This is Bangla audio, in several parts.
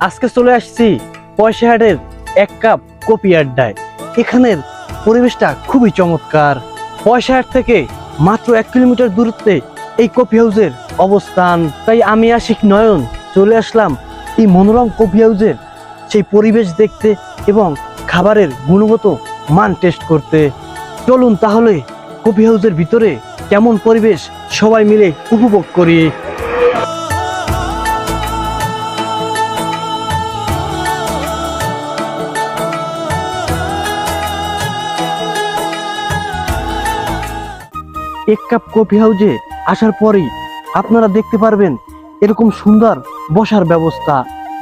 আজকে চলে আসছি পয়সাহাটের এক কাপ কপি আড্ডায়। এখানের পরিবেশটা খুবই চমৎকার। পয়সাহাট থেকে মাত্র 1 কিলোমিটার দূরত্বে এই কফি হাউসের অবস্থান। তাই আমি আশিক নয়ন চলে আসলাম এই মনোরম কফি হাউসের সেই পরিবেশ দেখতে এবং খাবারের গুণগত মান টেস্ট করতে। চলুন তাহলে কফি হাউসের ভিতরে কেমন পরিবেশ সবাই মিলে উপভোগ করি। এক কাপ কফি হাউসে আসার পরেই আপনারা দেখতে পারবেন এরকম সুন্দর বসার ব্যবস্থা।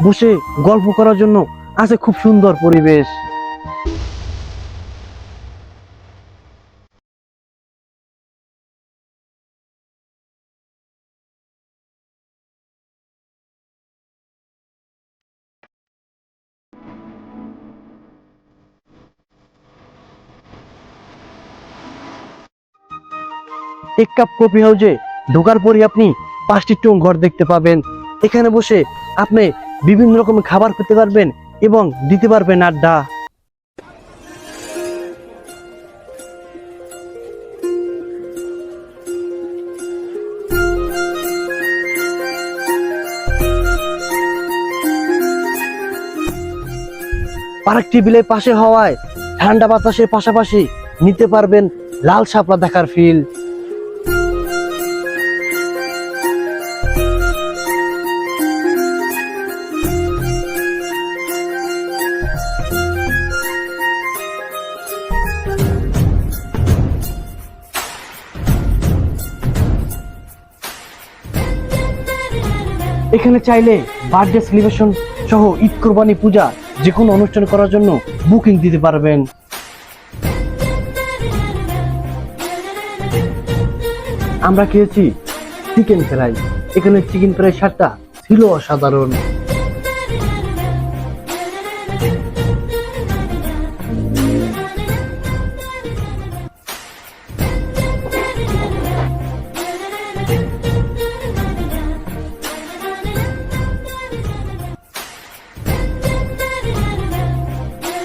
বসে গল্প করার জন্য আছে খুব সুন্দর পরিবেশ। এক কাপ কফি হাউসে ঢোকার পরে আপনি 5টি টং ঘর দেখতে পাবেন। এখানে বসে আপনি বিভিন্ন রকমের খাবার খেতে পারবেন এবং দিতে পারবেন আড্ডা। পার্ক টেবিলের পাশে হওয়ায় ঠান্ডা বাতাসের পাশাপাশি নিতে পারবেন লাল শাপলা দেখার ফিল। এখানে চাইলে বার্থডে সেলিব্রেশন সহ ঈদ কোরবানি পূজা যে কোনো অনুষ্ঠান করার জন্য বুকিং দিতে পারবেন। আমরা খেয়েছি চিকেন ফ্রাই। এখানে চিকেন ফ্রাই স্বাদটা ছিল অসাধারণ।